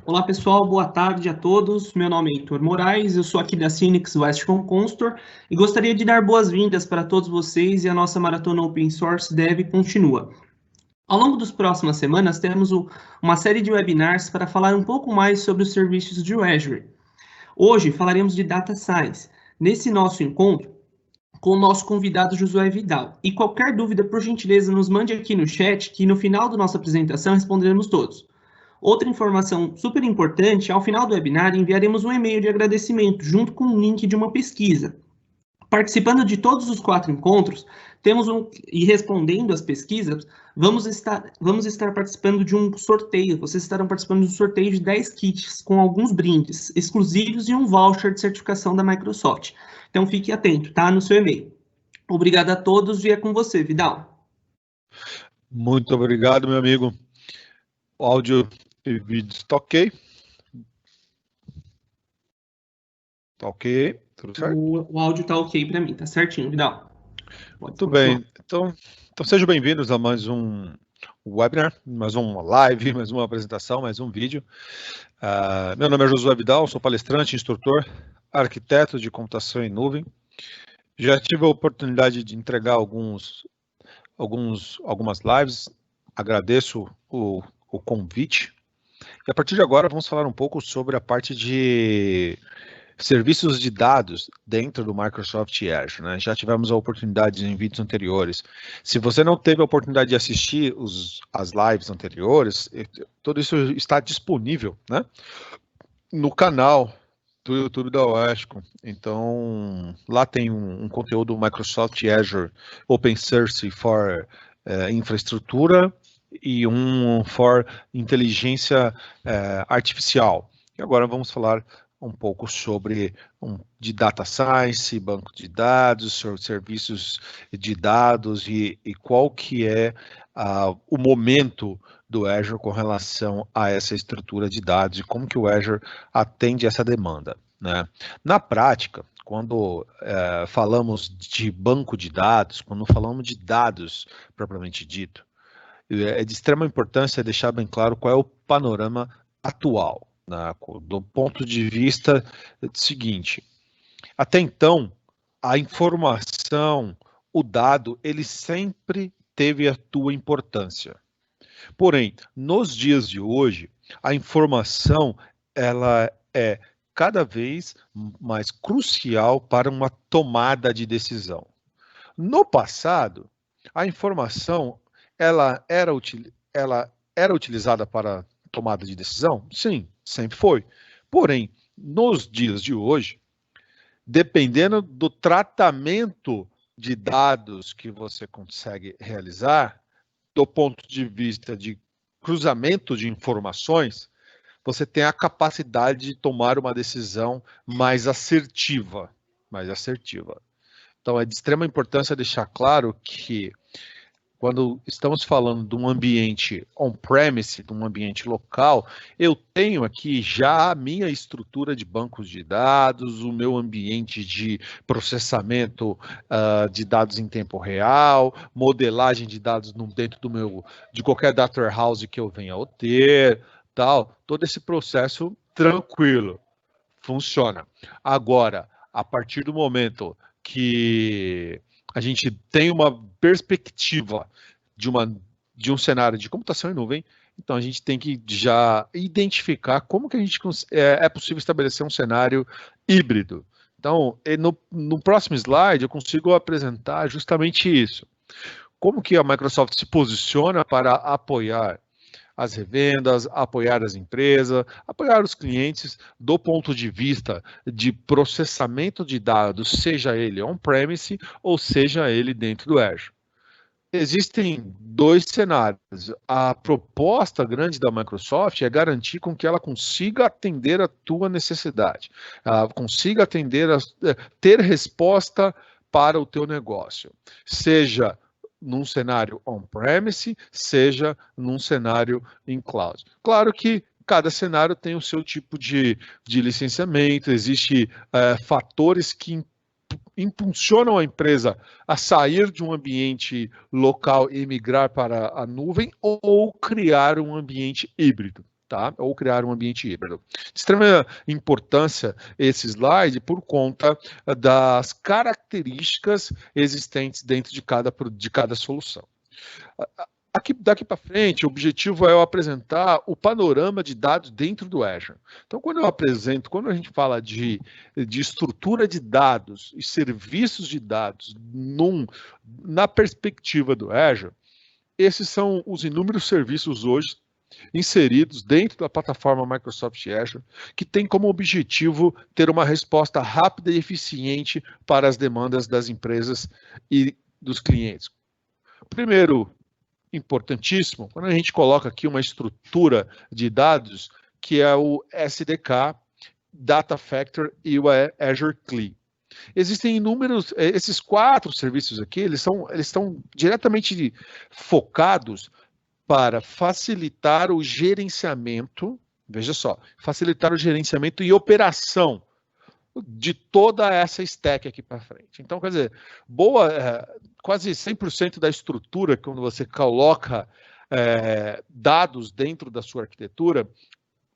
Olá pessoal, boa tarde a todos. Meu nome é Heitor Moraes, eu sou aqui da Synnex Westcom Constor e gostaria de dar boas-vindas para todos vocês e a nossa maratona Open Source Dev continua. Ao longo das próximas semanas, teremos uma série de webinars para falar um pouco mais sobre os serviços de Azure. Hoje falaremos de Data Science. Nesse nosso encontro, com o nosso convidado Josué Vidal. E qualquer dúvida, por gentileza, nos mande aqui no chat, que no final da nossa apresentação responderemos todos. Outra informação super importante, ao final do webinar, enviaremos um e-mail de agradecimento, junto com um link de uma pesquisa. Participando de todos os 4 encontros, e respondendo às pesquisas, vamos estar participando de um sorteio. Vocês estarão participando de um sorteio de 10 kits com alguns brindes exclusivos e um voucher de certificação da Microsoft. Então fique atento, tá? No seu e-mail. Obrigado a todos e é com você, Vidal. Muito obrigado, meu amigo. O áudio e vídeo está ok? Tá ok? Tudo certo? O áudio está ok para mim, tá certinho, Vidal. Muito bem. Então sejam bem-vindos a mais um webinar, mais uma live, mais uma apresentação, mais um vídeo. Meu nome é Josué Vidal, sou palestrante, instrutor, arquiteto de computação em nuvem. Já tive a oportunidade de entregar algumas lives, agradeço o convite. E a partir de agora vamos falar um pouco sobre a parte de serviços de dados dentro do Microsoft Azure, né? Já tivemos a oportunidade em vídeos anteriores. Se você não teve a oportunidade de assistir as lives anteriores, tudo isso está disponível, né, no canal do YouTube da Westcom. Então, lá tem um conteúdo Microsoft Azure Open Source for infraestrutura e um for inteligência artificial. E agora vamos falar um pouco sobre de data science, banco de dados, serviços de dados e qual que é o momento do Azure com relação a essa estrutura de dados e como que o Azure atende essa demanda, né? Na prática, quando falamos de banco de dados, quando falamos de dados propriamente dito, é de extrema importância deixar bem claro qual é o panorama atual, né, do ponto de vista seguinte. Até então, a informação, o dado, ele sempre teve a sua importância. Porém, nos dias de hoje, a informação ela é cada vez mais crucial para uma tomada de decisão. No passado, a informação ela era utilizada para tomada de decisão? Sim, sempre foi. Porém, nos dias de hoje, dependendo do tratamento de dados que você consegue realizar, do ponto de vista de cruzamento de informações, você tem a capacidade de tomar uma decisão mais assertiva. Então, é de extrema importância deixar claro que quando estamos falando de um ambiente on-premise, de um ambiente local, eu tenho aqui já a minha estrutura de bancos de dados, o meu ambiente de processamento de dados em tempo real, modelagem de dados dentro de qualquer data warehouse que eu venha a ter, tal. Todo esse processo tranquilo, funciona. Agora, a partir do momento que a gente tem uma perspectiva de um cenário de computação em nuvem, então a gente tem que já identificar como que a gente é possível estabelecer um cenário híbrido. Então, no próximo slide eu consigo apresentar justamente isso. Como que a Microsoft se posiciona para apoiar as revendas, apoiar as empresas, apoiar os clientes do ponto de vista de processamento de dados, seja ele on-premise ou seja ele dentro do Azure. Existem 2 cenários. A proposta grande da Microsoft é garantir com que ela consiga atender a tua necessidade, consiga ter resposta para o teu negócio, seja num cenário on-premise, seja num cenário em cloud. Claro que cada cenário tem o seu tipo de licenciamento, existem fatores que impulsionam a empresa a sair de um ambiente local e migrar para a nuvem ou criar um ambiente híbrido. tá? Ou criar um ambiente híbrido. De extrema importância esse slide por conta das características existentes dentro de cada solução. Daqui para frente, o objetivo é eu apresentar o panorama de dados dentro do Azure. Então, quando a gente fala de estrutura de dados e serviços de dados na perspectiva do Azure, esses são os inúmeros serviços hoje inseridos dentro da plataforma Microsoft Azure, que tem como objetivo ter uma resposta rápida e eficiente para as demandas das empresas e dos clientes. Primeiro, importantíssimo, quando a gente coloca aqui uma estrutura de dados, que é o SDK, Data Factor e o Azure CLI. Existem inúmeros, esses 4 serviços aqui, eles estão diretamente focados para facilitar o gerenciamento, veja só, facilitar o gerenciamento e operação de toda essa stack aqui para frente. Então, quer dizer, quase 100% da estrutura, quando você coloca dados dentro da sua arquitetura,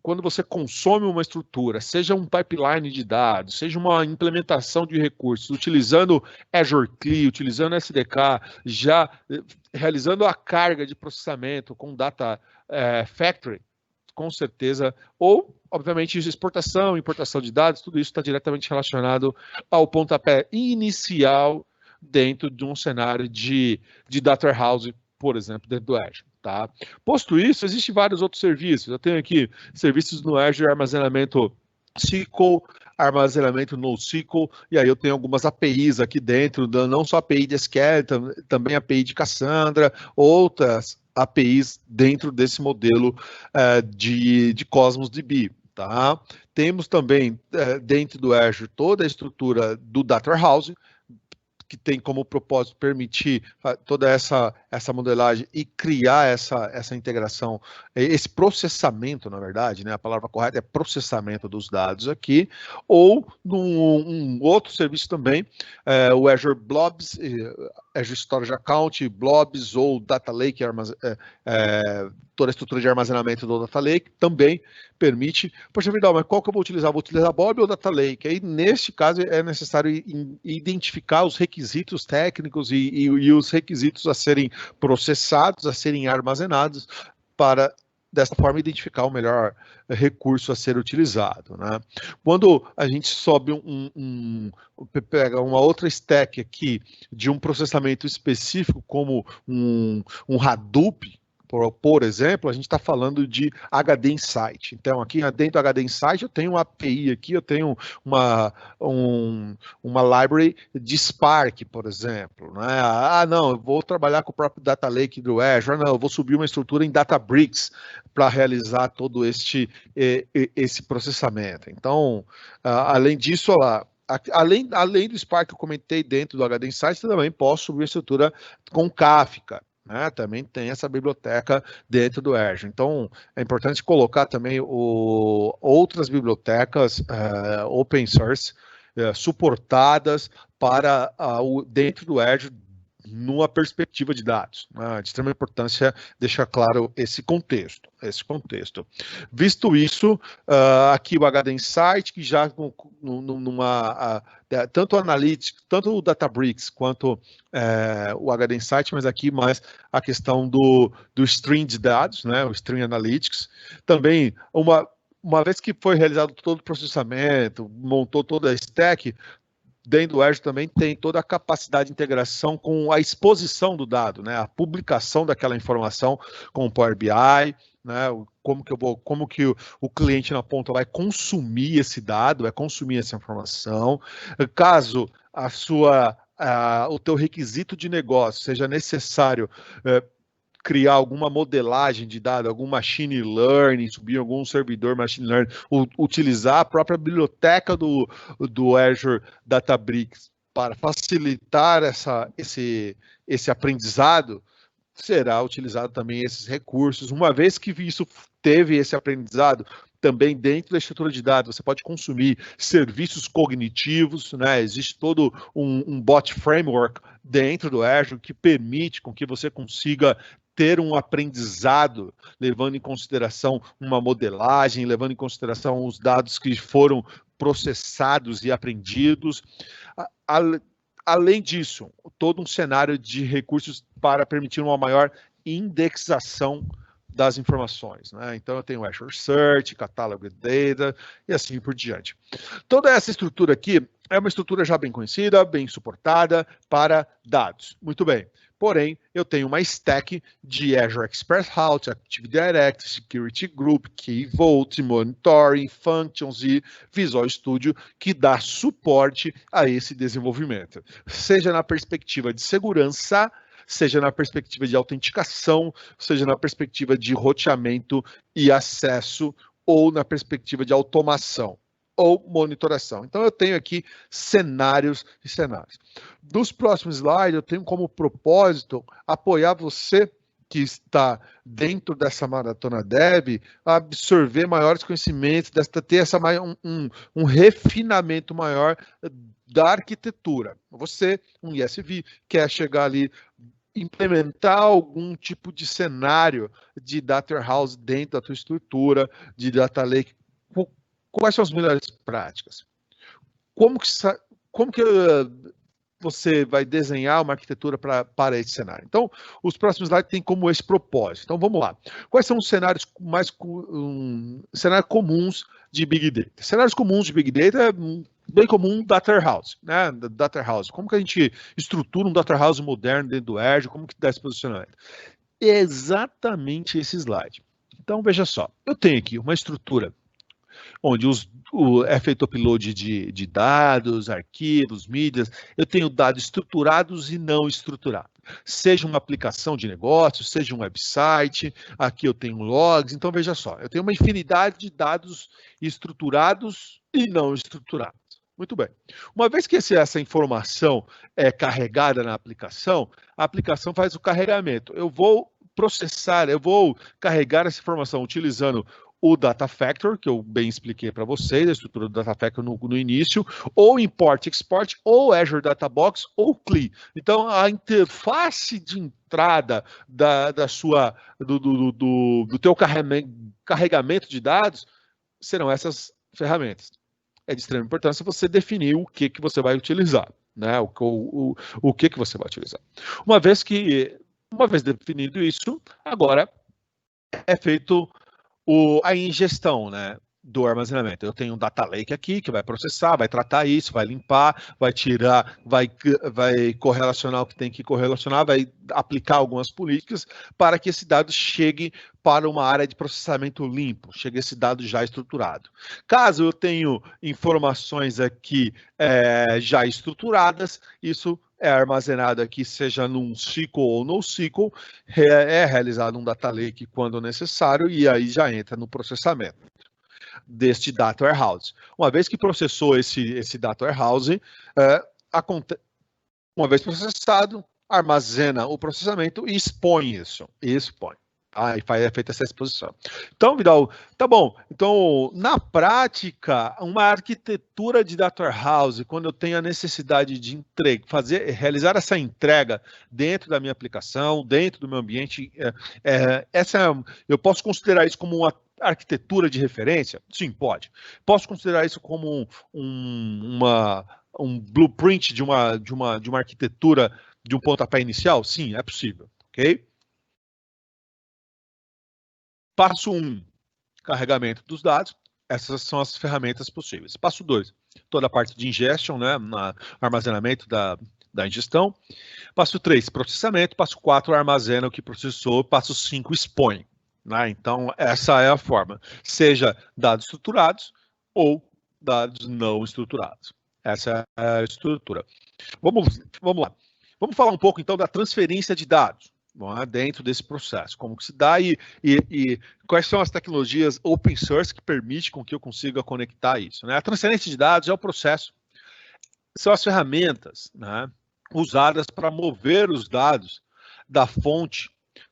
quando você consome uma estrutura, seja um pipeline de dados, seja uma implementação de recursos, utilizando Azure CLI, utilizando SDK, já realizando a carga de processamento com Data Factory, com certeza, ou, obviamente, exportação, importação de dados, tudo isso está diretamente relacionado ao pontapé inicial dentro de um cenário de Data Warehouse, por exemplo, dentro do Azure. Tá? Posto isso, existem vários outros serviços. Eu tenho aqui serviços no Azure, armazenamento SQL, armazenamento NoSQL, e aí eu tenho algumas APIs aqui dentro, não só API de SQL, também API de Cassandra, outras APIs dentro desse modelo de Cosmos DB. Tá? Temos também dentro do Azure toda a estrutura do Data Warehouse, que tem como propósito permitir toda essa modelagem e criar essa integração, esse processamento, na verdade, né? A palavra correta é processamento dos dados aqui, ou num outro serviço também, o Azure Blobs, Azure Storage Account, Blobs ou Data Lake, toda a estrutura de armazenamento do Data Lake também permite. Poxa vida, mas qual que eu vou utilizar? Vou utilizar Blob ou Data Lake? Aí, neste caso, é necessário identificar os requisitos técnicos e os requisitos a serem processados, a serem armazenados, para, dessa forma, identificar o melhor recurso a ser utilizado. Né? Quando a gente sobe pega uma outra stack aqui de um processamento específico, como um Hadoop, por exemplo, a gente está falando de HD Insight. Então, aqui dentro do HD Insight, eu tenho uma API aqui, eu tenho uma library de Spark, por exemplo. Né? Não, eu vou trabalhar com o próprio Data Lake do Azure. Não, eu vou subir uma estrutura em Databricks para realizar todo esse processamento. Então, além disso, além do Spark que eu comentei dentro do HD Insight, eu também posso subir uma estrutura com Kafka. Né, também tem essa biblioteca dentro do Azure. Então, é importante colocar também outras bibliotecas open source suportadas para dentro do Azure numa perspectiva de dados. Né, de extrema importância deixar claro esse contexto. Visto isso, aqui o HD Insight, que já tanto o Analytics, tanto o Databricks quanto o HD Insight, mas aqui mais a questão do stream de dados, né, o Stream Analytics. Também, uma vez que foi realizado todo o processamento, montou toda a stack, dentro do Azure também tem toda a capacidade de integração com a exposição do dado, né, a publicação daquela informação com o Power BI, né, como que o cliente na ponta vai consumir esse dado, vai consumir essa informação. Caso o teu requisito de negócio seja necessário criar alguma modelagem de dados, algum machine learning, subir algum servidor machine learning, utilizar a própria biblioteca do Azure Databricks para facilitar esse aprendizado, será utilizado também esses recursos. Uma vez que isso teve esse aprendizado, também dentro da estrutura de dados, você pode consumir serviços cognitivos, né? Existe todo um bot framework dentro do Azure que permite com que você consiga ter um aprendizado, levando em consideração uma modelagem, levando em consideração os dados que foram processados e aprendidos. Além disso, todo um cenário de recursos para permitir uma maior indexação das informações, né? Então eu tenho Azure Search, Catalog Data e assim por diante. Toda essa estrutura aqui é uma estrutura já bem conhecida, bem suportada para dados. Muito bem. Porém, eu tenho uma stack de Azure Express Route, Active Directory, Security Group, Key Vault, Monitoring, Functions e Visual Studio que dá suporte a esse desenvolvimento. Seja na perspectiva de segurança, seja na perspectiva de autenticação, seja na perspectiva de roteamento e acesso, ou na perspectiva de automação ou monitoração. Então, eu tenho aqui cenários e cenários. Dos próximos slides, eu tenho como propósito apoiar você que está dentro dessa maratona Dev a absorver maiores conhecimentos, ter um refinamento maior da arquitetura. Você, um ISV, quer chegar ali, implementar algum tipo de cenário de data warehouse dentro da tua estrutura, de data lake. Quais são as melhores práticas? Como que você vai desenhar uma arquitetura para esse cenário? Então, os próximos slides têm como esse propósito. Então, vamos lá. Quais são os cenários cenários comuns de Big Data? Cenários comuns de Big Data é bem comum Data Warehouse, né? Data Warehouse. Como que a gente estrutura um Data Warehouse moderno dentro do Azure? Como que dá esse posicionamento? É exatamente esse slide. Então, veja só. Eu tenho aqui uma estrutura onde é feito upload de dados, arquivos, mídias. Eu tenho dados estruturados e não estruturados. Seja uma aplicação de negócio, seja um website, aqui eu tenho logs. Então, veja só, eu tenho uma infinidade de dados estruturados e não estruturados. Muito bem. Uma vez que essa informação é carregada na aplicação, a aplicação faz o carregamento. Eu vou processar, eu vou carregar essa informação utilizando o Data Factor, que eu bem expliquei para vocês, a estrutura do Data Factor no início, ou Import Export, ou Azure Data Box, ou CLI. Então, a interface de entrada do teu carregamento de dados serão essas ferramentas. É de extrema importância você definir o que você vai utilizar, né? O que você vai utilizar. Uma vez definido isso, agora é feito a ingestão, né, do armazenamento. Eu tenho um data lake aqui que vai processar, vai tratar isso, vai limpar, vai tirar, vai correlacionar o que tem que correlacionar, vai aplicar algumas políticas para que esse dado chegue para uma área de processamento limpo, chegue esse dado já estruturado. Caso eu tenha informações aqui já estruturadas, isso é armazenado aqui, seja num SQL ou NoSQL, é realizado um data lake quando necessário e aí já entra no processamento deste data warehouse. Uma vez que processou esse data warehouse, uma vez processado, armazena o processamento e expõe isso. Aí é feita essa exposição. Então, Vidal, tá bom. Então, na prática, uma arquitetura de data warehouse, quando eu tenho a necessidade de realizar essa entrega dentro da minha aplicação, dentro do meu ambiente, eu posso considerar isso como uma arquitetura de referência? Sim, pode. Posso considerar isso como um blueprint de uma arquitetura de um pontapé inicial? Sim, é possível, ok? Passo 1, carregamento dos dados. Essas são as ferramentas possíveis. Passo 2, toda a parte de ingestion, né, armazenamento da ingestão. Passo 3, processamento. Passo 4, armazena o que processou. Passo 5, expõe. Né? Então, essa é a forma. Seja dados estruturados ou dados não estruturados. Essa é a estrutura. Vamos lá. Vamos falar um pouco, então, da transferência de dados. Dentro desse processo, como que se dá e quais são as tecnologias open source que permitem com que eu consiga conectar isso. Né? A transferência de dados é o processo, são as ferramentas, né, usadas para mover os dados da fonte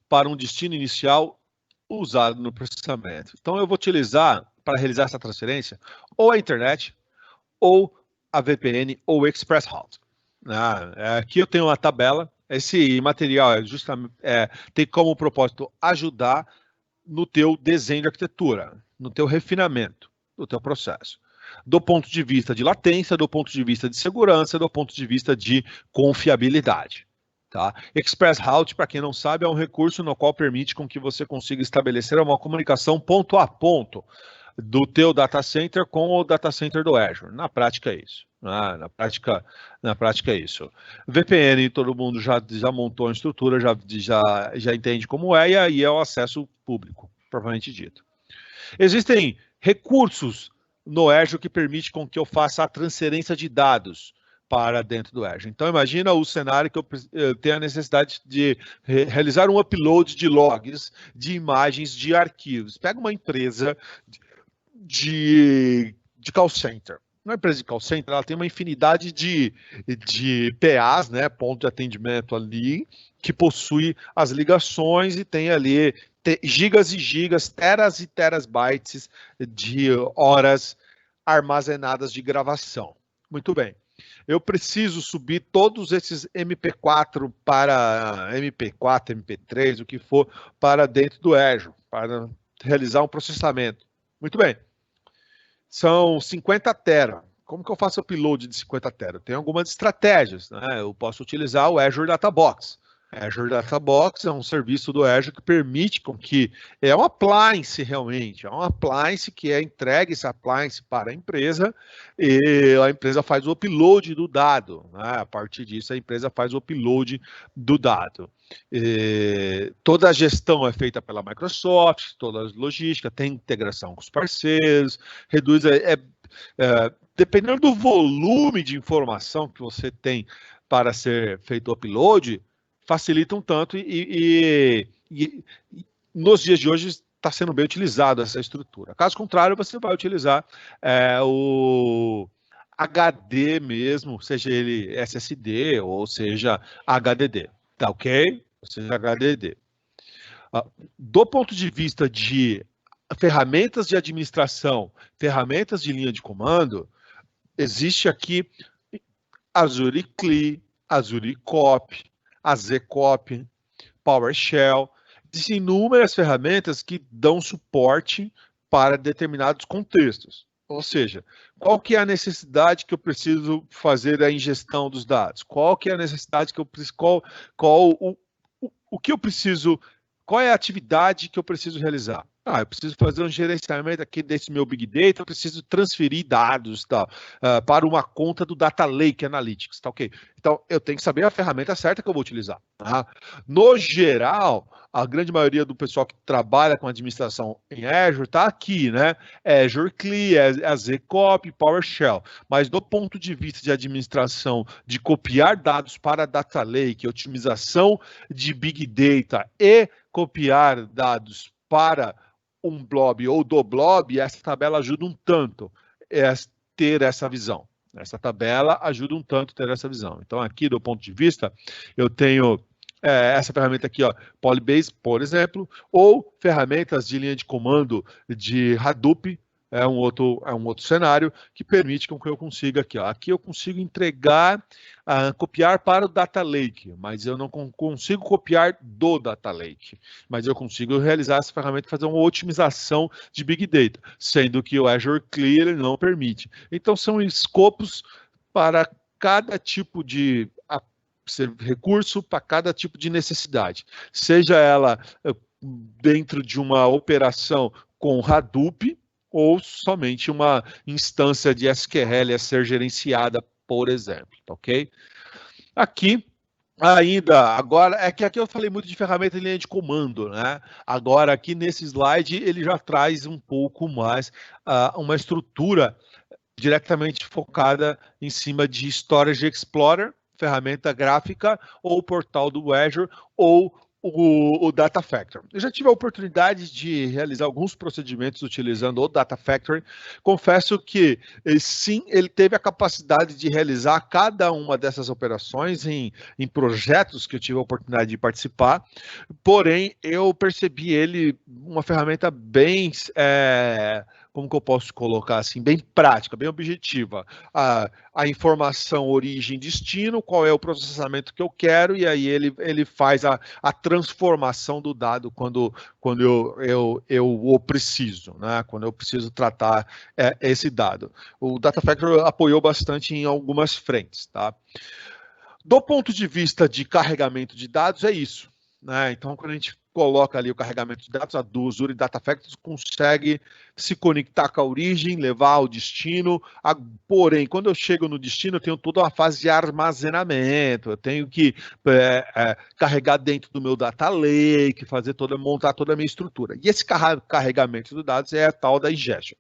para um destino inicial usado no processamento. Então eu vou utilizar, para realizar essa transferência, ou a internet, ou a VPN, ou o Express Route. Aqui eu tenho uma tabela Esse material tem como propósito ajudar no teu desenho de arquitetura, no teu refinamento, no teu processo. Do ponto de vista de latência, do ponto de vista de segurança, do ponto de vista de confiabilidade. Tá? ExpressRoute, para quem não sabe, é um recurso no qual permite com que você consiga estabelecer uma comunicação ponto a ponto do teu data center com o data center do Azure. Na prática é isso. Na prática é isso. VPN, todo mundo já montou a estrutura, já entende como é, e aí é o acesso público, propriamente dito. Existem recursos no Azure que permite com que eu faça a transferência de dados para dentro do Azure. Então, imagina o cenário que eu tenho a necessidade de realizar um upload de logs, de imagens, de arquivos. Pega uma empresa de call center. Uma empresa de call center, ela tem uma infinidade de PAs, né, ponto de atendimento ali, que possui as ligações e tem ali gigas e gigas, teras e terabytes de horas armazenadas de gravação. Muito bem. Eu preciso subir todos esses MP4 para MP4, MP3, o que for, para dentro do Azure, para realizar um processamento. Muito bem. São 50 tera. Como que eu faço o upload de 50 tera? Tem algumas estratégias, né? Eu posso utilizar o Azure Data Box. Azure Data Box é um serviço do Azure que permite com que é um appliance realmente, é um appliance que é entregue esse appliance para a empresa e a empresa faz o upload do dado, né? A partir disso a empresa faz o upload do dado. Toda a gestão é feita pela Microsoft, toda a logística, tem integração com os parceiros, reduz dependendo do volume de informação que você tem para ser feito o upload, facilita um tanto e nos dias de hoje está sendo bem utilizado essa estrutura. Caso contrário, você vai utilizar o HD mesmo, seja ele SSD ou seja HDD, tá ok? Ou seja HDD. Do ponto de vista de ferramentas de administração, ferramentas de linha de comando, existe aqui Azure CLI, Azure COP, AZCOP, PowerShell, existem inúmeras ferramentas que dão suporte para determinados contextos. Ou seja, qual que é a necessidade que eu preciso fazer a ingestão dos dados? Qual que é a necessidade que eu preciso, o que eu preciso, qual é a atividade que eu preciso realizar? Eu preciso fazer um gerenciamento aqui desse meu Big Data, eu preciso transferir dados para uma conta do Data Lake Analytics, tá ok? Então, eu tenho que saber a ferramenta certa que eu vou utilizar. Tá? No geral, a grande maioria do pessoal que trabalha com administração em Azure está aqui, né? Azure CLI, AZCOP, PowerShell. Mas do ponto de vista de administração, de copiar dados para Data Lake, otimização de Big Data e copiar dados para um blob ou do blob, essa tabela ajuda um tanto a ter essa visão. Essa tabela ajuda um tanto a ter essa visão. Então, aqui, do ponto de vista, eu tenho essa ferramenta aqui, ó, Polybase, por exemplo, ou ferramentas de linha de comando de Hadoop, é um outro cenário que permite que eu consiga aqui, ó. Aqui eu consigo entregar, copiar para o Data Lake, mas eu não consigo copiar do Data Lake, mas eu consigo realizar essa ferramenta e fazer uma otimização de Big Data, sendo que o Azure CLI ele não permite. Então são escopos para cada tipo de recurso, para cada tipo de necessidade, seja ela dentro de uma operação com Hadoop, ou somente uma instância de SQL a ser gerenciada, por exemplo, ok? Aqui, ainda, agora, é que aqui eu falei muito de ferramenta de linha de comando, né? Agora, aqui nesse slide, ele já traz um pouco mais uma estrutura diretamente focada em cima de Storage Explorer, ferramenta gráfica, ou portal do Azure, ou o Data Factory. Eu já tive a oportunidade de realizar alguns procedimentos utilizando o Data Factory. Confesso que, sim, ele teve a capacidade de realizar cada uma dessas operações em projetos que eu tive a oportunidade de participar, porém, eu percebi ele uma ferramenta bem como que eu posso colocar assim, bem prática, bem objetiva, a informação origem e destino, qual é o processamento que eu quero, e aí ele faz a transformação do dado quando eu o preciso, né? Quando eu preciso tratar esse dado. O Data Factory apoiou bastante em algumas frentes, tá? Do ponto de vista de carregamento de dados, é isso, né? Então, quando a gente coloca ali o carregamento de dados, a do Azure Data Factory consegue se conectar com a origem, levar ao destino, porém, quando eu chego no destino, eu tenho toda uma fase de armazenamento, eu tenho que carregar dentro do meu Data Lake, montar toda a minha estrutura. E esse carregamento de dados é a tal da ingestion.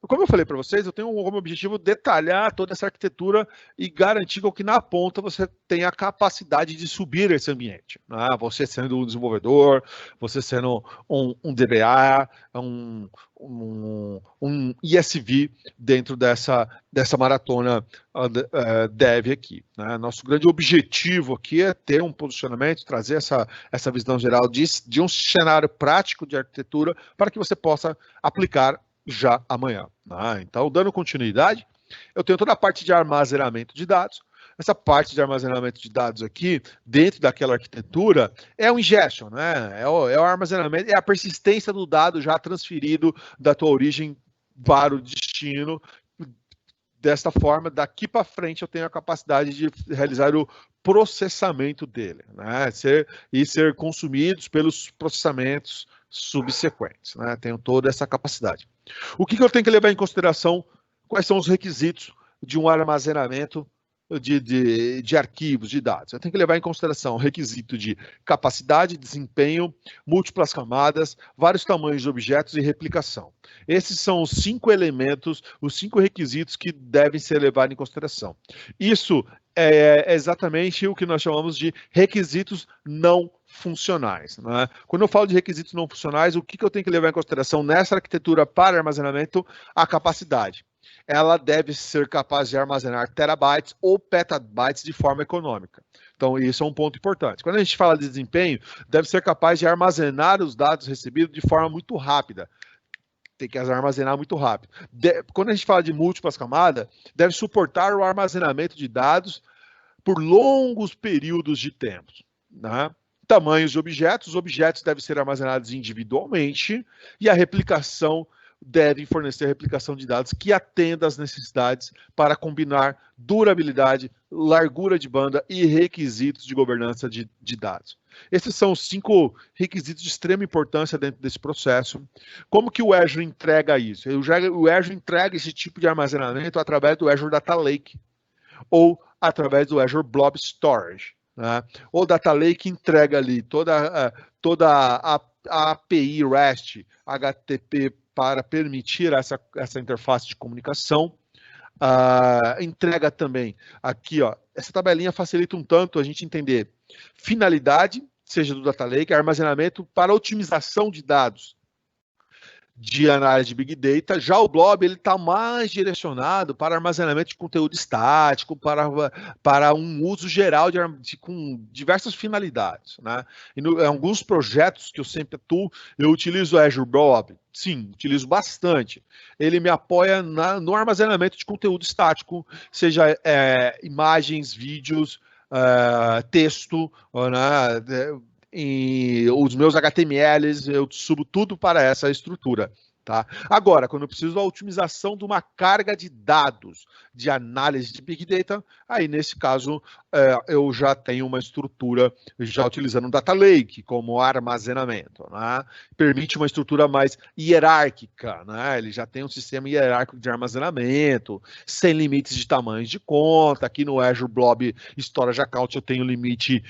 Como eu falei para vocês, eu tenho como objetivo detalhar toda essa arquitetura e garantir que na ponta você tenha a capacidade de subir esse ambiente, né? Você sendo um desenvolvedor, você sendo um DBA, um ISV dentro dessa maratona dev aqui, né? Nosso grande objetivo aqui é ter um posicionamento, trazer essa visão geral de um cenário prático de arquitetura para que você possa aplicar já amanhã. Então, dando continuidade, eu tenho toda a parte de armazenamento de dados. Essa parte de armazenamento de dados aqui, dentro daquela arquitetura, é o ingestion, né? É o armazenamento, é a persistência do dado já transferido da tua origem para o destino. Desta forma, daqui para frente, eu tenho a capacidade de realizar o processamento dele, né? Ser consumidos pelos processamentos subsequentes, né? Tenho toda essa capacidade. O que eu tenho que levar em consideração? Quais são os requisitos de um armazenamento de arquivos, de dados? Eu tenho que levar em consideração o requisito de capacidade, desempenho, múltiplas camadas, vários tamanhos de objetos e replicação. Esses são os 5 elementos, os 5 requisitos que devem ser levados em consideração. Isso é exatamente o que nós chamamos de requisitos não funcionais, né? Quando eu falo de requisitos não funcionais, o que eu tenho que levar em consideração nessa arquitetura para armazenamento? A capacidade. Ela deve ser capaz de armazenar terabytes ou petabytes de forma econômica. Então, isso é um ponto importante. Quando a gente fala de desempenho, deve ser capaz de armazenar os dados recebidos de forma muito rápida. Tem que armazenar muito rápido. Quando a gente fala de múltiplas camadas, deve suportar o armazenamento de dados por longos períodos de tempo, né? Tamanhos de objetos, os objetos devem ser armazenados individualmente e a replicação deve fornecer replicação de dados que atenda às necessidades para combinar durabilidade, largura de banda e requisitos de governança de dados. Esses são os 5 requisitos de extrema importância dentro desse processo. Como que o Azure entrega isso? O Azure entrega esse tipo de armazenamento através do Azure Data Lake ou através do Azure Blob Storage, né? O Data Lake entrega ali toda a API REST, HTTP, para permitir essa interface de comunicação. Entrega também aqui, ó, essa tabelinha facilita um tanto a gente entender finalidade, seja do Data Lake, armazenamento para otimização de dados de análise de Big Data. Já o Blob está mais direcionado para armazenamento de conteúdo estático, para um uso geral com diversas finalidades, né? Em alguns projetos que eu sempre atuo, eu utilizo o Azure Blob. Sim, utilizo bastante. Ele me apoia no armazenamento de conteúdo estático, seja imagens, vídeos, texto, né? E os meus HTMLs, eu subo tudo para essa estrutura, tá? Agora, quando eu preciso da otimização de uma carga de dados de análise de Big Data, aí nesse caso eu já tenho uma estrutura já utilizando o Data Lake como armazenamento, né? Permite uma estrutura mais hierárquica, né? Ele já tem um sistema hierárquico de armazenamento, sem limites de tamanhos de conta. Aqui no Azure Blob Storage Account eu tenho limite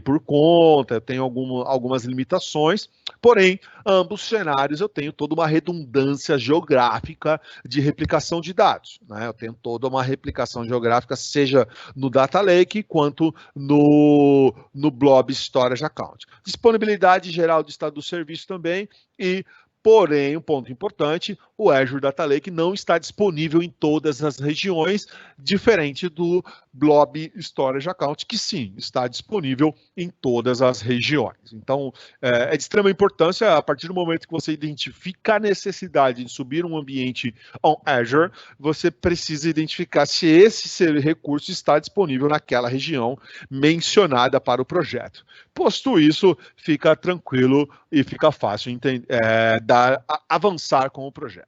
por conta, eu tenho algumas limitações, porém, ambos cenários eu tenho toda uma redundância geográfica de replicação de dados, né? Eu tenho toda uma replicação geográfica, seja no Data Lake quanto no Blob Storage Account. Disponibilidade geral de estado do serviço também e Porém, um ponto importante, o Azure Data Lake não está disponível em todas as regiões, diferente do Blob Storage Account, que sim, está disponível em todas as regiões. Então, é de extrema importância, a partir do momento que você identifica a necessidade de subir um ambiente on Azure, você precisa identificar se esse recurso está disponível naquela região mencionada para o projeto. Posto isso, fica tranquilo e fica fácil avançar com o projeto.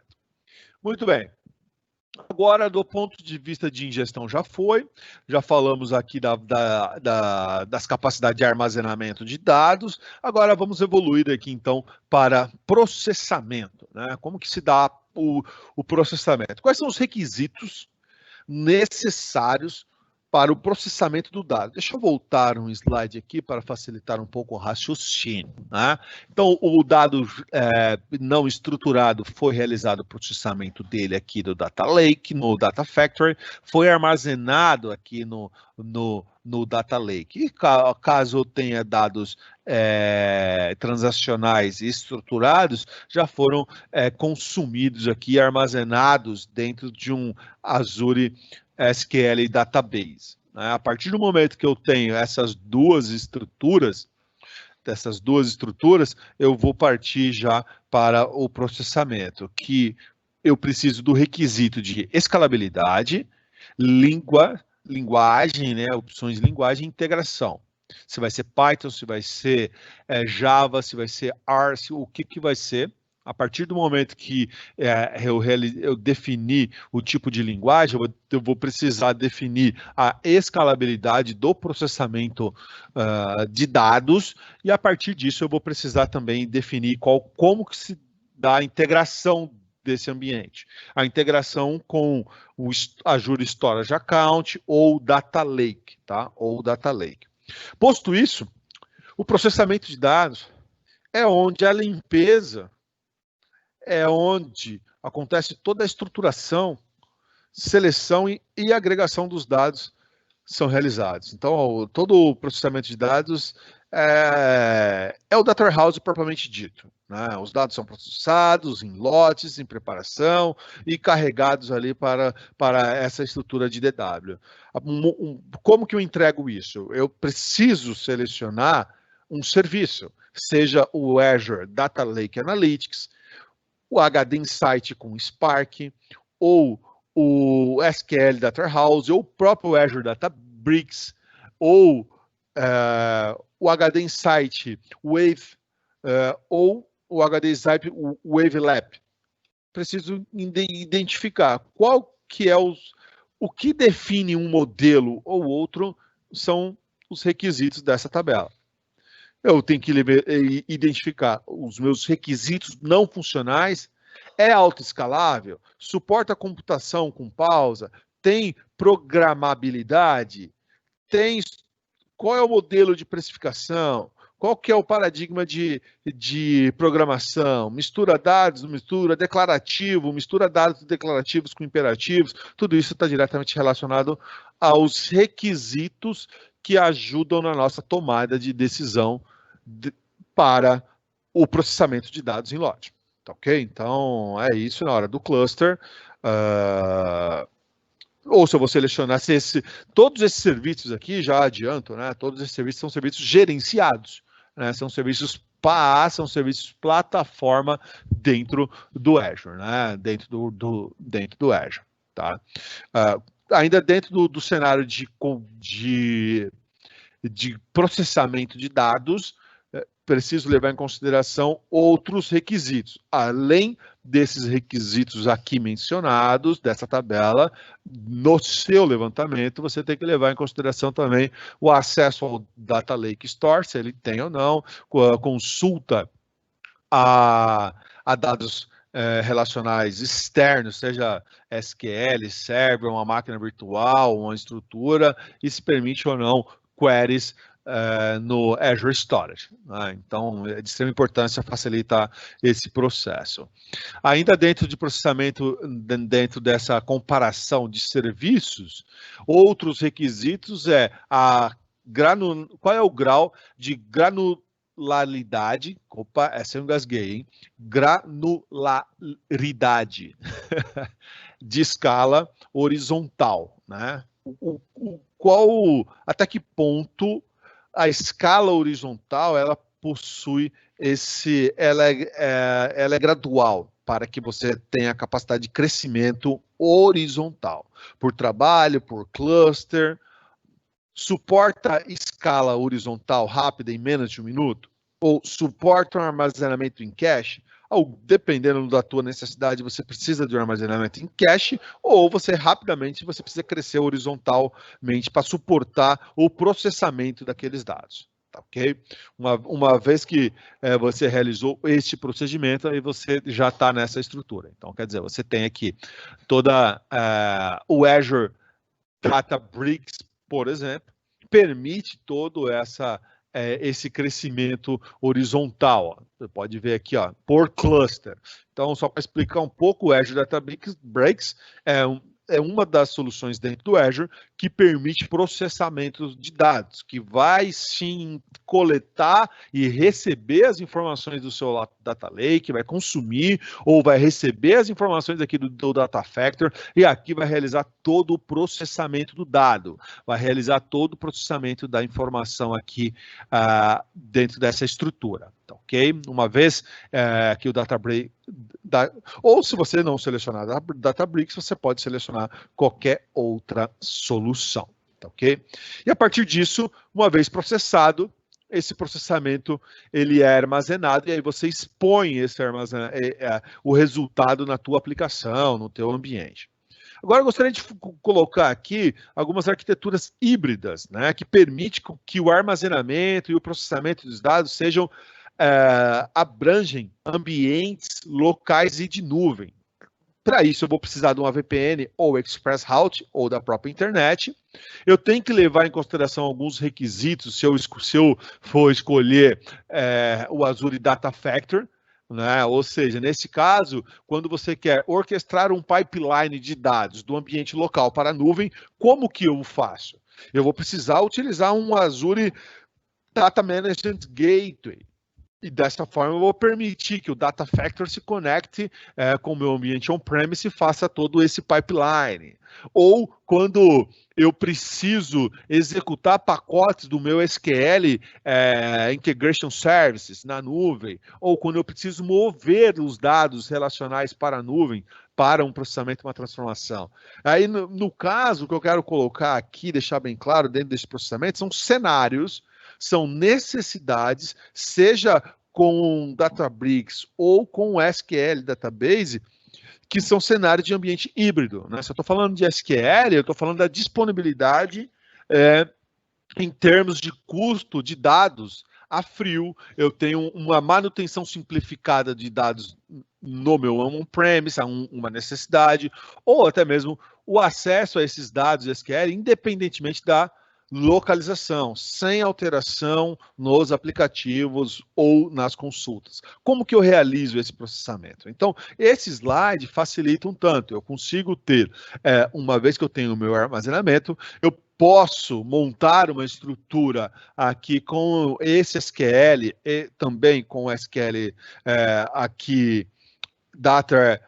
Muito bem. Agora, do ponto de vista de ingestão, já falamos aqui das capacidades de armazenamento de dados. Agora vamos evoluir aqui, então, para processamento, né? Como que se dá o processamento? Quais são os requisitos necessários para o processamento do dado? Deixa eu voltar um slide aqui para facilitar um pouco o raciocínio, né? Então, o dado não estruturado foi realizado o processamento dele aqui do Data Lake, no Data Factory, foi armazenado aqui no Data Lake. E caso tenha dados transacionais e estruturados, já foram consumidos aqui, armazenados dentro de um Azure SQL Database. Né? A partir do momento que eu tenho essas duas estruturas, eu vou partir já para o processamento, que eu preciso do requisito de escalabilidade, linguagem, né? Opções de linguagem e integração. Se vai ser Python, se vai ser Java, se vai ser R, o que vai ser. A partir do momento que eu definir o tipo de linguagem, eu vou precisar definir a escalabilidade do processamento de dados, e a partir disso eu vou precisar também definir como que se dá a integração desse ambiente. A integração com o Azure Storage Account ou Data Lake, tá? Ou Data Lake. Posto isso, o processamento de dados é onde a limpeza, é onde acontece toda a estruturação, seleção e agregação dos dados são realizados. Então, todo o processamento de dados é o Data Warehouse propriamente dito, né? Os dados são processados em lotes, em preparação e carregados ali para essa estrutura de DW. Como que eu entrego isso? Eu preciso selecionar um serviço, seja o Azure Data Lake Analytics, o HD Insight com Spark, ou o SQL Data Warehouse, ou o próprio Azure Databricks, ou o HD Insight Wave, ou o HD Insight Wave Lab. Preciso identificar qual que é o que define um modelo ou outro, são os requisitos dessa tabela. Eu tenho que identificar os meus requisitos não funcionais. É autoescalável? Suporta a computação com pausa? Tem programabilidade? Qual é o modelo de precificação? Qual que é o paradigma de programação? Mistura dados, mistura declarativo, mistura dados declarativos com imperativos. Tudo isso está diretamente relacionado aos requisitos que ajudam na nossa tomada de decisão para o processamento de dados em lote. Tá, ok? Então, é isso na hora do cluster. Ou se eu vou selecionar todos esses serviços aqui, já adianto, né? Todos esses serviços são serviços gerenciados, né? São serviços PaaS, são serviços plataforma dentro do Azure, né? Dentro do Azure, tá? Ainda dentro do cenário de processamento de dados, preciso levar em consideração outros requisitos. Além desses requisitos aqui mencionados, dessa tabela, no seu levantamento, você tem que levar em consideração também o acesso ao Data Lake Store, se ele tem ou não, a consulta a dados relacionais externos, seja SQL, server, uma máquina virtual, uma estrutura, e se permite ou não queries no Azure Storage, né? Então, é de extrema importância facilitar esse processo. Ainda dentro de processamento, dentro dessa comparação de serviços, outros requisitos qual é o grau de granularidade, opa, essa eu engasguei, hein? Granularidade de escala horizontal, né? Até que ponto a escala horizontal ela possui ela é gradual para que você tenha a capacidade de crescimento horizontal, por trabalho, por cluster. Suporta escala horizontal rápida em menos de 1 minuto? Ou suporta um armazenamento em cache? Ou, dependendo da tua necessidade, você precisa de um armazenamento em cache, ou você precisa crescer horizontalmente para suportar o processamento daqueles dados. Tá, ok? Uma vez que você realizou este procedimento, aí você já está nessa estrutura. Então, quer dizer, você tem aqui toda o Azure Databricks, por exemplo, permite todo esse crescimento horizontal. Você pode ver aqui, ó, por cluster. Então, só para explicar um pouco, o Azure Databricks é uma das soluções dentro do Azure que permite processamento de dados, que vai sim coletar e receber as informações do seu Data Lake, vai consumir ou vai receber as informações aqui do Data Factor e aqui vai realizar todo o processamento do dado, vai realizar todo o processamento da informação aqui dentro dessa estrutura. Tá, ok? Uma vez que o Databricks, ou se você não selecionar Databricks, você pode selecionar qualquer outra solução. Tá, ok? E a partir disso, uma vez processado, esse processamento ele é armazenado e aí você expõe o resultado na tua aplicação, no teu ambiente. Agora, eu gostaria de colocar aqui algumas arquiteturas híbridas, né, que permitem que o armazenamento e o processamento dos dados abrangem ambientes locais e de nuvem. Para isso, eu vou precisar de uma VPN ou Express Route ou da própria internet. Eu tenho que levar em consideração alguns requisitos se eu for escolher o Azure Data Factor, né? Ou seja, nesse caso, quando você quer orquestrar um pipeline de dados do ambiente local para a nuvem, como que eu faço? Eu vou precisar utilizar um Azure Data Management Gateway. E dessa forma eu vou permitir que o Data Factor se conecte com o meu ambiente on-premise e faça todo esse pipeline. Ou quando eu preciso executar pacotes do meu SQL Integration Services na nuvem, ou quando eu preciso mover os dados relacionais para a nuvem, para um processamento, uma transformação. Aí, no caso, o que eu quero colocar aqui, deixar bem claro dentro desse processamento, são cenários, são necessidades, seja com Databricks ou com SQL Database, que são cenários de ambiente híbrido. Né? Se eu estou falando de SQL, eu estou falando da disponibilidade em termos de custo de dados a frio, eu tenho uma manutenção simplificada de dados no meu on-premise, uma necessidade, ou até mesmo o acesso a esses dados SQL, independentemente da localização, sem alteração nos aplicativos ou nas consultas. Como que eu realizo esse processamento? Então, esse slide facilita um tanto. Eu consigo ter, uma vez que eu tenho o meu armazenamento, eu posso montar uma estrutura aqui com esse SQL e também com o SQL aqui, Data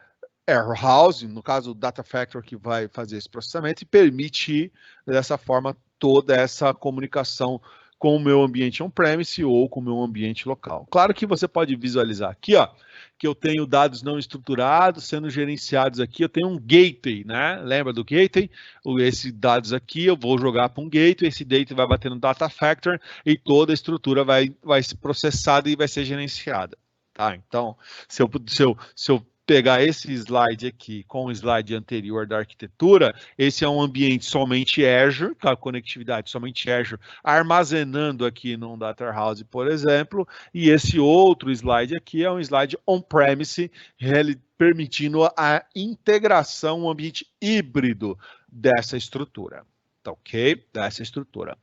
Warehouse, no caso o Data Factor que vai fazer esse processamento e permite dessa forma toda essa comunicação com o meu ambiente on-premise ou com o meu ambiente local. Claro que você pode visualizar aqui, ó, que eu tenho dados não estruturados sendo gerenciados aqui, eu tenho um gateway, né? Lembra do gateway? Esses dados aqui eu vou jogar para um gateway, esse gateway vai bater no Data Factor e toda a estrutura vai ser processada e vai ser gerenciada. Tá? Então, se eu pegar esse slide aqui com o slide anterior da arquitetura, esse é um ambiente somente Azure, com a conectividade somente Azure, armazenando aqui num Data Warehouse, por exemplo, e esse outro slide aqui é um slide on-premise, permitindo a integração, um ambiente híbrido dessa estrutura. Tá, ok? Dessa estrutura.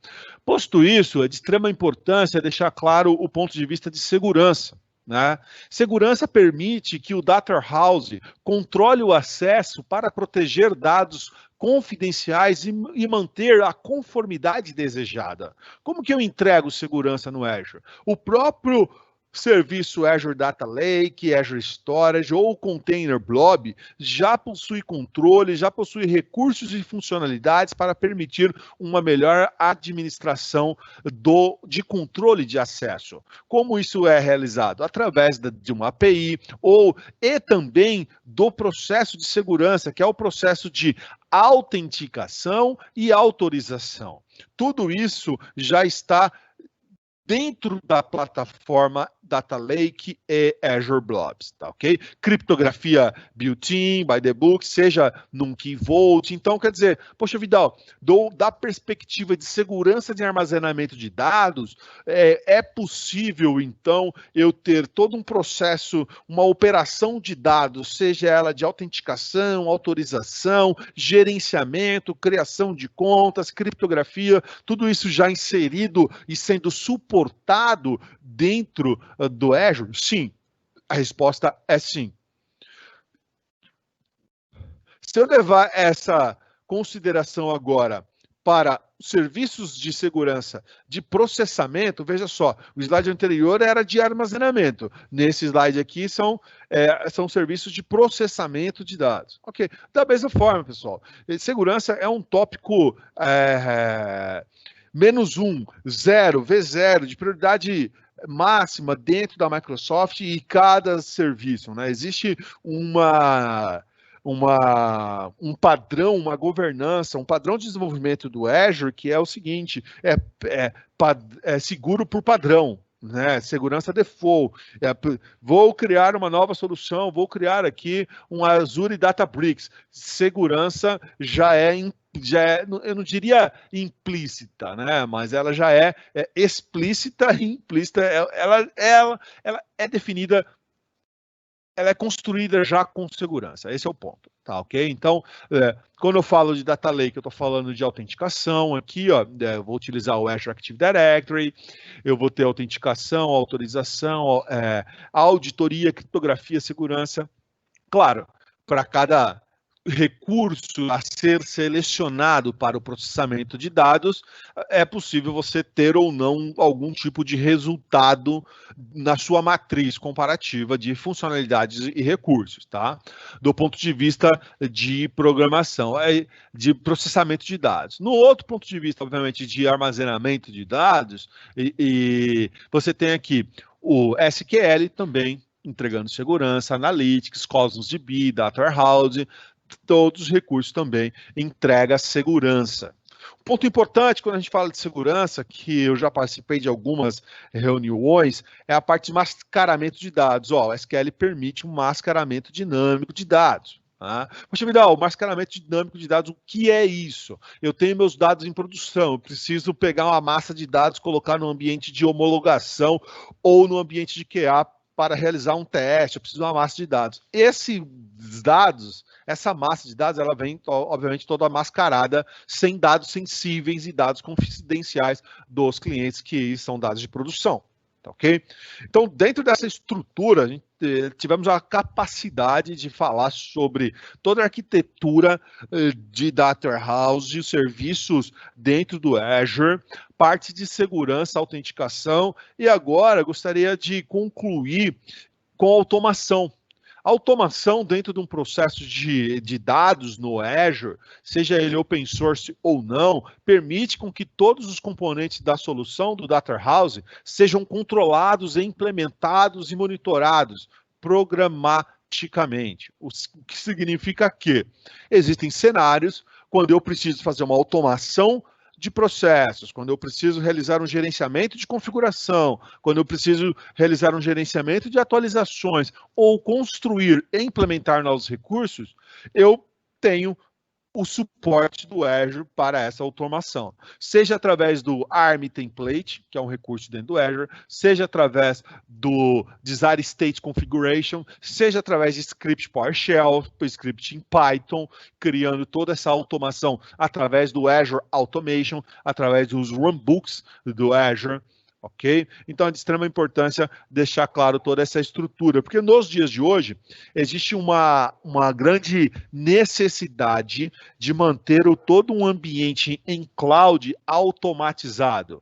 Posto isso, é de extrema importância deixar claro o ponto de vista de segurança. né? Segurança permite que o Data Warehouse controle o acesso para proteger dados confidenciais e manter a conformidade desejada. Como que eu entrego segurança no Azure? O próprio serviço Azure Data Lake, Azure Storage ou Container Blob já possui controle, já possui recursos e funcionalidades para permitir uma melhor administração de controle de acesso. Como isso é realizado? Através de uma API e também do processo de segurança, que é o processo de autenticação e autorização. Tudo isso já está dentro da plataforma Data Lake e Azure Blobs, tá ok? Criptografia built-in, by the book, seja num Key Vault. Então, quer dizer, poxa, Vidal, da perspectiva de segurança de armazenamento de dados, é possível, então, eu ter todo um processo, uma operação de dados, seja ela de autenticação, autorização, gerenciamento, criação de contas, criptografia, tudo isso já inserido e sendo suportado dentro do Azure? Sim. A resposta é sim. Se eu levar essa consideração agora para serviços de segurança de processamento, veja só, o slide anterior era de armazenamento. Nesse slide aqui são serviços de processamento de dados. Ok, da mesma forma, pessoal, segurança é um tópico -1, 0, V0, de prioridade máxima dentro da Microsoft e cada serviço, né? Existe um padrão, uma governança, um padrão de desenvolvimento do Azure que é o seguinte, é seguro por padrão, né? Segurança default. Vou criar uma nova solução, vou criar aqui um Azure Databricks. Segurança já é, eu não diria implícita, né? Mas ela já é explícita e implícita. Ela é definida, ela é construída já com segurança. Esse é o ponto, tá ok? Então, quando eu falo de Data Lake, eu estou falando de autenticação aqui, ó, eu vou utilizar o Azure Active Directory, eu vou ter autenticação, autorização, auditoria, criptografia, segurança. Claro, para cada recurso a ser selecionado para o processamento de dados, é possível você ter ou não algum tipo de resultado na sua matriz comparativa de funcionalidades e recursos, tá? Do ponto de vista de programação, de processamento de dados. No outro ponto de vista, obviamente, de armazenamento de dados, e você tem aqui o SQL também entregando segurança, Analytics, Cosmos DB, Data Warehouse, todos os recursos também entrega segurança. Um ponto importante quando a gente fala de segurança, que eu já participei de algumas reuniões, é a parte de mascaramento de dados. O SQL permite um mascaramento dinâmico de dados. Poxa, Vidal, mascaramento dinâmico de dados, o que é isso? Eu tenho meus dados em produção, eu preciso pegar uma massa de dados, colocar no ambiente de homologação ou no ambiente de QA para realizar um teste, eu preciso de uma massa de dados. Esses dados, essa massa de dados, ela vem, obviamente, toda mascarada, sem dados sensíveis e dados confidenciais dos clientes, que são dados de produção. Tá, ok? Então, dentro dessa estrutura, a gente tivemos a capacidade de falar sobre toda a arquitetura de Data Warehouse, os serviços dentro do Azure, parte de segurança, autenticação, e agora gostaria de concluir com automação. A automação dentro de um processo de dados no Azure, seja ele open source ou não, permite com que todos os componentes da solução do Data Warehouse sejam controlados, implementados e monitorados programaticamente. O que significa que existem cenários quando eu preciso fazer uma automação de processos, quando eu preciso realizar um gerenciamento de configuração, quando eu preciso realizar um gerenciamento de atualizações ou construir e implementar novos recursos, eu tenho o suporte do Azure para essa automação, seja através do ARM Template, que é um recurso dentro do Azure, seja através do Desire State Configuration, seja através de script PowerShell, script em Python, criando toda essa automação através do Azure Automation, através dos runbooks do Azure, ok? Então é de extrema importância deixar claro toda essa estrutura, porque nos dias de hoje existe uma grande necessidade de manter todo um ambiente em cloud automatizado,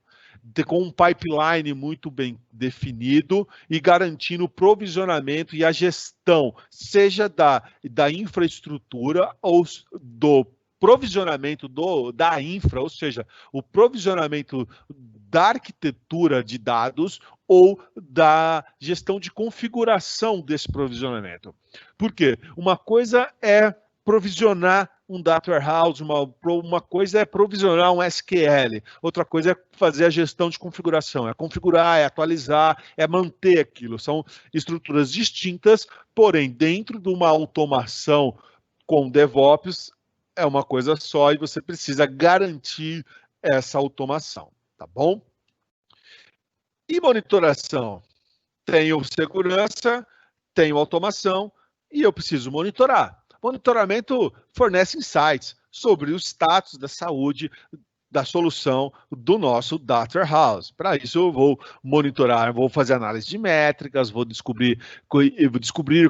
com um pipeline muito bem definido e garantindo o provisionamento e a gestão, seja da infraestrutura ou do provisionamento da infra, ou seja, o provisionamento da arquitetura de dados ou da gestão de configuração desse provisionamento. Por quê? Uma coisa é provisionar um data warehouse, uma coisa é provisionar um SQL, outra coisa é fazer a gestão de configuração, é configurar, é atualizar, é manter aquilo. São estruturas distintas, porém, dentro de uma automação com DevOps, é uma coisa só e você precisa garantir essa automação, tá bom? E monitoração? Tenho segurança, tenho automação e eu preciso monitorar. Monitoramento fornece insights sobre o status da saúde da solução do nosso Data Warehouse. Para isso, eu vou monitorar, vou fazer análise de métricas, vou descobrir,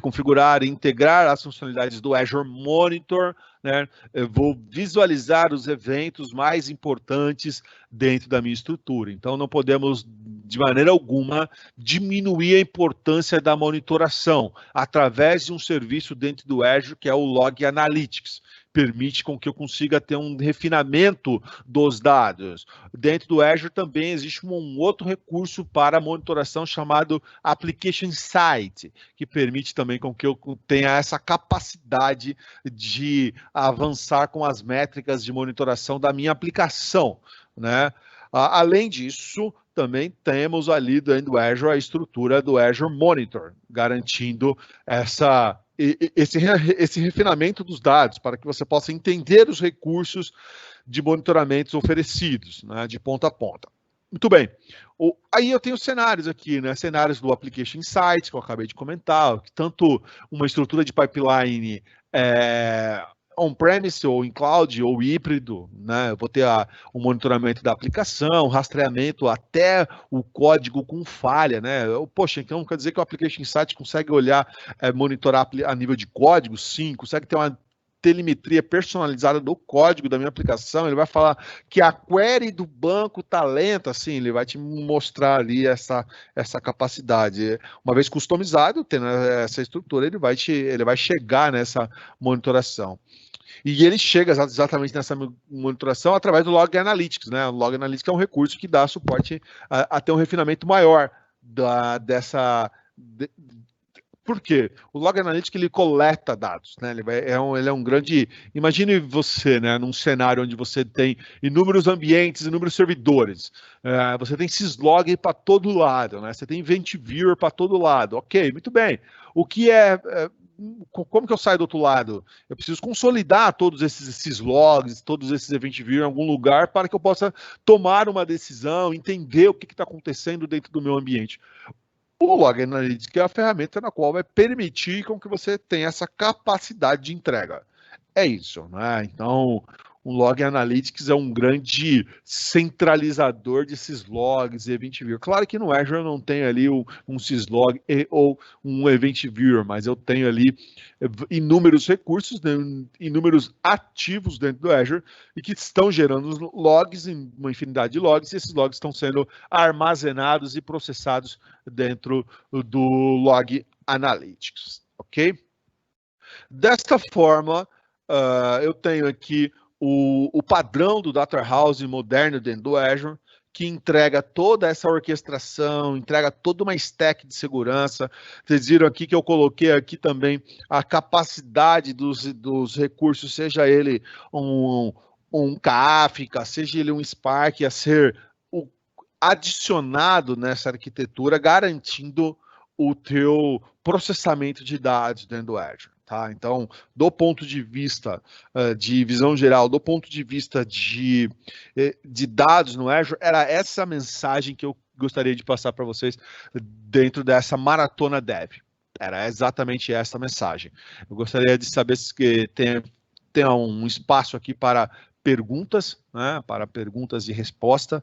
configurar e integrar as funcionalidades do Azure Monitor, né? Eu vou visualizar os eventos mais importantes dentro da minha estrutura. Então, não podemos, de maneira alguma, diminuir a importância da monitoração através de um serviço dentro do Azure, que é o Log Analytics. Permite com que eu consiga ter um refinamento dos dados. Dentro do Azure também existe um outro recurso para monitoração chamado Application Insight, que permite também com que eu tenha essa capacidade de avançar com as métricas de monitoração da minha aplicação, né? Além disso, também temos ali dentro do Azure a estrutura do Azure Monitor, garantindo esse refinamento dos dados, para que você possa entender os recursos de monitoramentos oferecidos, né, de ponta a ponta. Muito bem. Aí eu tenho cenários aqui, né? Cenários do Application Insights, que eu acabei de comentar, tanto uma estrutura de pipeline on-premise ou em cloud ou híbrido, né? Eu vou ter o monitoramento da aplicação, rastreamento até o código com falha, né? Poxa, então quer dizer que o Application Insight consegue olhar, monitorar a nível de código? Sim, consegue ter uma telemetria personalizada do código da minha aplicação. Ele vai falar que a query do banco está lenta, assim, ele vai te mostrar ali essa capacidade. Uma vez customizado, tendo essa estrutura, ele vai chegar nessa monitoração. E ele chega exatamente nessa monitoração através do Log Analytics, né? O Log Analytics é um recurso que dá suporte a ter um refinamento maior Por quê? O Log Analytics ele coleta dados, né? Ele é um grande... Imagine você, né, num cenário onde você tem inúmeros ambientes, inúmeros servidores. Você tem syslog para todo lado, né? Você tem Event Viewer para todo lado. Ok, muito bem. Como que eu saio do outro lado? Eu preciso consolidar todos esses logs, todos esses Event Viewer em algum lugar para que eu possa tomar uma decisão, entender o que está acontecendo dentro do meu ambiente. O Log Analytics é a ferramenta na qual vai permitir com que você tenha essa capacidade de entrega. É isso, né? Então, o Log Analytics é um grande centralizador desses logs e Event Viewer. Claro que no Azure eu não tenho ali um syslog ou um Event Viewer, mas eu tenho ali inúmeros recursos, né, inúmeros ativos dentro do Azure e que estão gerando logs, uma infinidade de logs, e esses logs estão sendo armazenados e processados dentro do Log Analytics, ok? Desta forma, eu tenho aqui o padrão do Data Warehouse moderno dentro do Azure, que entrega toda essa orquestração, entrega toda uma stack de segurança. Vocês viram aqui que eu coloquei aqui também a capacidade dos recursos, seja ele um Kafka, seja ele um Spark, a ser adicionado nessa arquitetura, garantindo o teu processamento de dados dentro do Azure. Tá? Então, do ponto de vista de visão geral, do ponto de vista de dados no Azure, era essa mensagem que eu gostaria de passar para vocês dentro dessa maratona dev. Era exatamente essa mensagem. Eu gostaria de saber se tem um espaço aqui para perguntas, né, para perguntas e resposta,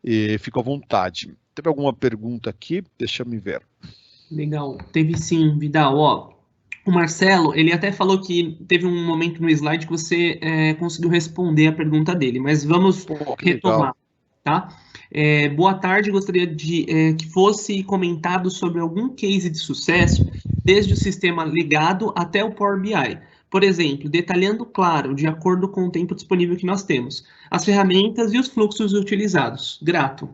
e fico à vontade. Teve alguma pergunta aqui? Deixa eu me ver. Legal. Teve sim, Vidal. Ó, o Marcelo, ele até falou que teve um momento no slide que você conseguiu responder a pergunta dele, mas vamos Que retomar, legal. tá? Boa tarde, gostaria de que fosse comentado sobre algum case de sucesso, desde o sistema legado até o Power BI. Por exemplo, detalhando claro, de acordo com o tempo disponível que nós temos, as ferramentas e os fluxos utilizados. Grato.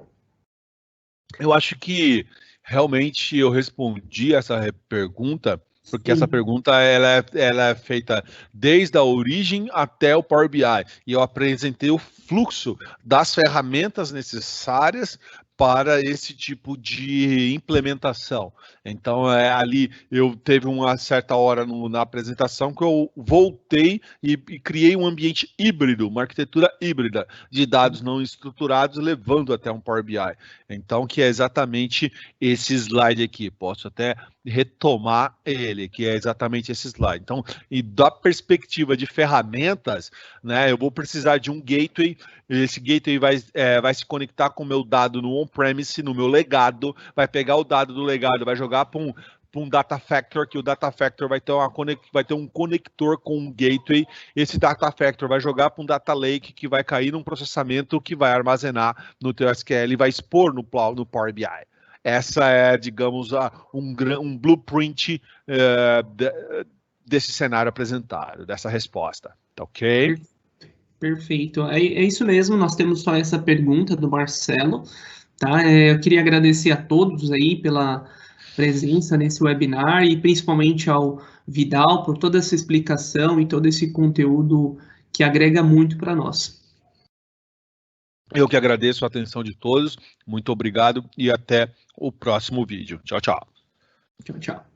Eu acho que realmente eu respondi essa pergunta, porque essa Sim. pergunta ela é feita desde a origem até o Power BI. E eu apresentei o fluxo das ferramentas necessárias para esse tipo de implementação. Então, ali eu teve uma certa hora na apresentação que eu voltei e criei um ambiente híbrido, uma arquitetura híbrida de dados não estruturados, levando até um Power BI. Então, que é exatamente esse slide aqui. Posso até retomar ele, que é exatamente esse slide. Então, e da perspectiva de ferramentas, né, eu vou precisar de um gateway. Esse gateway vai se conectar com o meu dado no on-premise, no meu legado, vai pegar o dado do legado, vai jogar para um data factor, que o data factor vai ter um conector com um gateway. Esse data factor vai jogar para um data lake, que vai cair num processamento que vai armazenar no teu SQL e vai expor no Power BI. Essa é, digamos, um blueprint desse cenário apresentado, dessa resposta. Tá ok? Perfeito. É isso mesmo, nós temos só essa pergunta do Marcelo, tá? Eu queria agradecer a todos aí pela presença nesse webinar e principalmente ao Vidal por toda essa explicação e todo esse conteúdo que agrega muito para nós. Eu que agradeço a atenção de todos, muito obrigado e até o próximo vídeo. Tchau, tchau. Tchau, tchau.